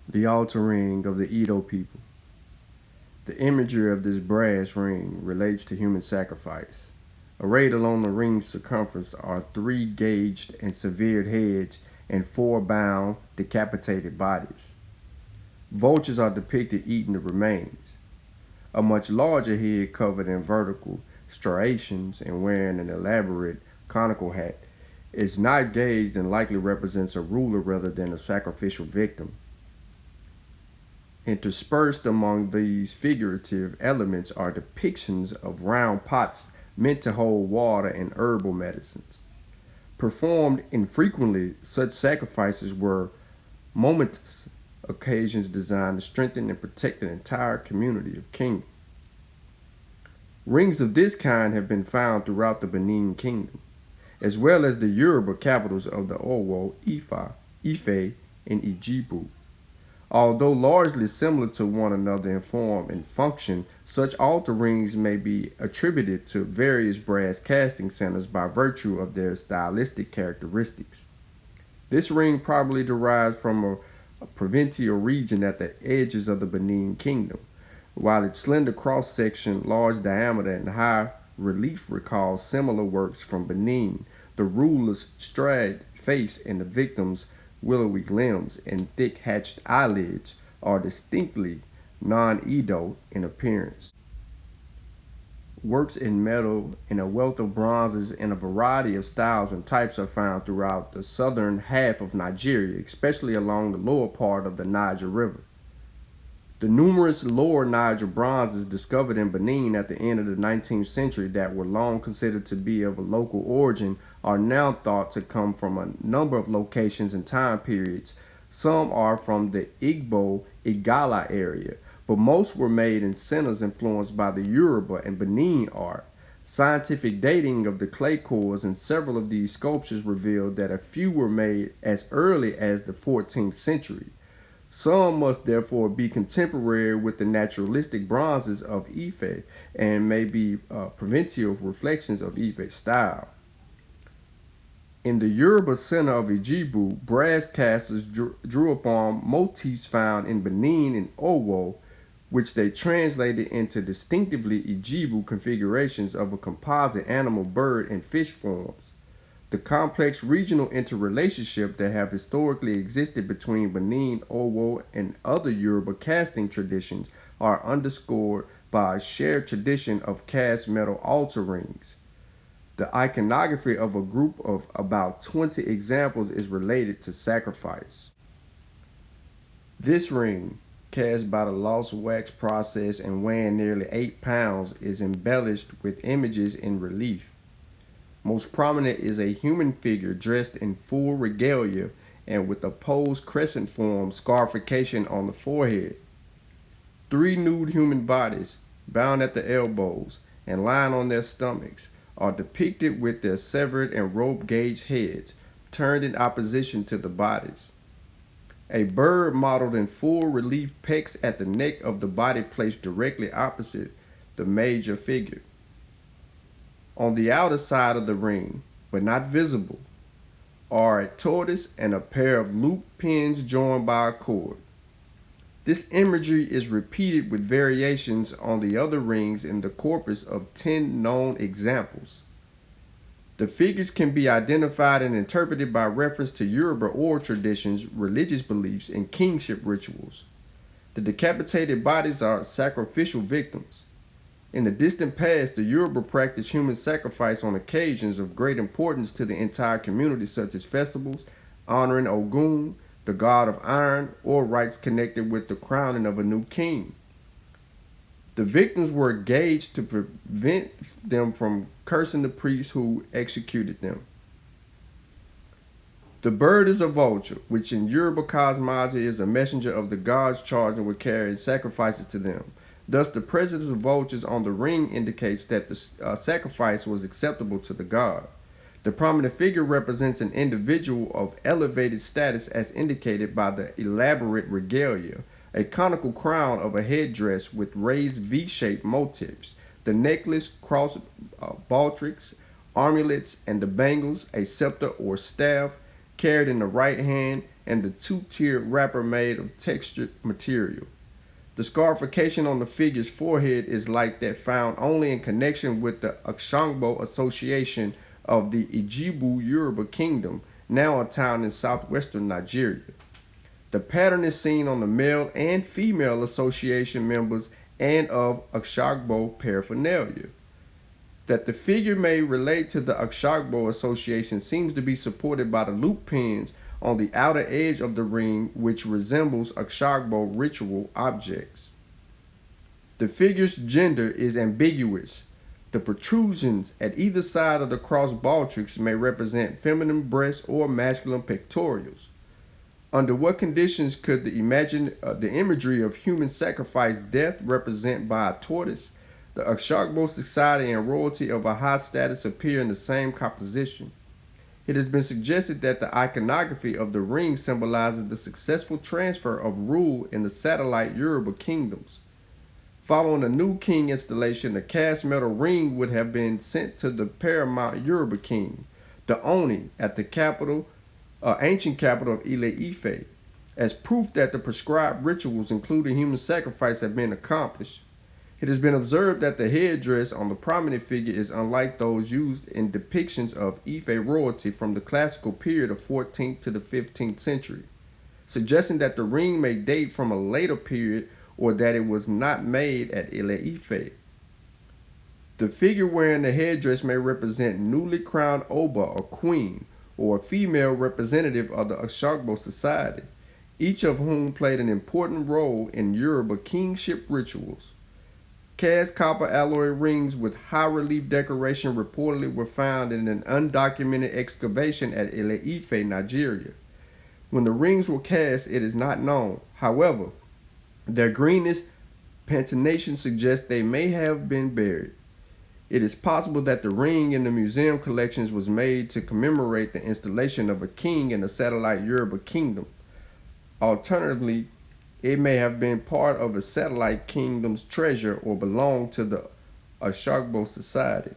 The altar ring of the Edo people. The imagery of this brass ring relates to human sacrifice. Arrayed along the ring's circumference are three gauged and severed heads and four bound, decapitated bodies. Vultures are depicted eating the remains. A much larger head covered in vertical striations and wearing an elaborate conical hat is not gauged and likely represents a ruler rather than a sacrificial victim. Interspersed among these figurative elements are depictions of round pots meant to hold water and herbal medicines. Performed infrequently, such sacrifices were momentous occasions designed to strengthen and protect an entire community of kingdoms. Rings of this kind have been found throughout the Benin Kingdom, as well as the Yoruba capitals of the Owo, Ife, and Ijibu. Although largely similar to one another in form and function, such altar rings may be attributed to various brass casting centers by virtue of their stylistic characteristics. This ring probably derives from a provincial region at the edges of the Benin Kingdom, while its slender cross section, large diameter, and high relief recalls similar works from Benin. The ruler's straight face and the victim's willowy limbs and thick hatched eyelids are distinctly non Edo in appearance. Works in metal and a wealth of bronzes in a variety of styles and types are found throughout the southern half of Nigeria, especially along the lower part of the Niger River. The numerous lower Niger bronzes discovered in Benin at the end of the 19th century that were long considered to be of a local origin are now thought to come from a number of locations and time periods. Some are from the Igbo Igala area, but most were made in centers influenced by the Yoruba and Benin art. Scientific dating of the clay cores in several of these sculptures revealed that a few were made as early as the 14th century. Some must therefore be contemporary with the naturalistic bronzes of Ife and may be provincial reflections of Ife's style. In the Yoruba center of Ijibu, brass casters drew upon motifs found in Benin and Owo, which they translated into distinctively Ijibu configurations of a composite animal, bird, and fish forms. The complex regional interrelationship that have historically existed between Benin, Owo, and other Yoruba casting traditions are underscored by a shared tradition of cast metal altar rings. The iconography of a group of about 20 examples is related to sacrifice. This ring, cast by the lost wax process and weighing nearly 8 pounds, is embellished with images in relief. Most prominent is a human figure dressed in full regalia and with a posed crescent form scarification on the forehead. Three nude human bodies, bound at the elbows and lying on their stomachs, are depicted with their severed and rope gauge heads turned in opposition to the bodies. A bird modeled in full relief pecks at the neck of the body placed directly opposite the major figure. On the outer side of the ring, but not visible, are a tortoise and a pair of loop pins joined by a cord. This imagery is repeated with variations on the other rings in the corpus of 10 known examples. The figures can be identified and interpreted by reference to Yoruba oral traditions, religious beliefs, and kingship rituals. The decapitated bodies are sacrificial victims. In the distant past, the Yoruba practiced human sacrifice on occasions of great importance to the entire community, such as festivals, honoring Ogun, the god of iron, or rites connected with the crowning of a new king. The victims were gauged to prevent them from cursing the priests who executed them. The bird is a vulture, which in Yoruba cosmology is a messenger of the gods charged with carrying sacrifices to them. Thus, the presence of vultures on the ring indicates that the sacrifice was acceptable to the god. The prominent figure represents an individual of elevated status as indicated by the elaborate regalia, a conical crown of a headdress with raised V-shaped motifs, the necklace, cross baldricks, armlets, and the bangles, a scepter or staff, carried in the right hand, and the two-tiered wrapper made of textured material. The scarification on the figure's forehead is like that found only in connection with the Akshangbo Association of the Ijebu Yoruba Kingdom, now a town in southwestern Nigeria. The pattern is seen on the male and female association members and of Akshangbo paraphernalia. That the figure may relate to the Akshangbo Association seems to be supported by the loop pins on the outer edge of the ring, which resembles Akshangbo ritual objects. The figure's gender is ambiguous. The protrusions at either side of the cross baldricks may represent feminine breasts or masculine pectorals. Under what conditions could the imagery of human sacrifice death represent by a tortoise, the Akshangbo society and royalty of a high status appear in the same composition? It has been suggested that the iconography of the ring symbolizes the successful transfer of rule in the satellite Yoruba kingdoms. Following the new king installation, the cast metal ring would have been sent to the paramount Yoruba king, the Oni, at the ancient capital of Ile-Ife, as proof that the prescribed rituals, including human sacrifice, have been accomplished. It has been observed that the headdress on the prominent figure is unlike those used in depictions of Ife royalty from the classical period of 14th to the 15th century, suggesting that the ring may date from a later period or that it was not made at Ile-Ife. The figure wearing the headdress may represent newly crowned Oba or queen, or a female representative of the Akshangbo society, each of whom played an important role in Yoruba kingship rituals. Cast copper alloy rings with high relief decoration reportedly were found in an undocumented excavation at Ile-Ife, Nigeria. When the rings were cast, it is not known. However, their greenish patination suggests they may have been buried. It is possible that the ring in the museum collections was made to commemorate the installation of a king in the satellite Yoruba kingdom. Alternatively, it may have been part of a satellite kingdom's treasure or belonged to the Akshangbo society.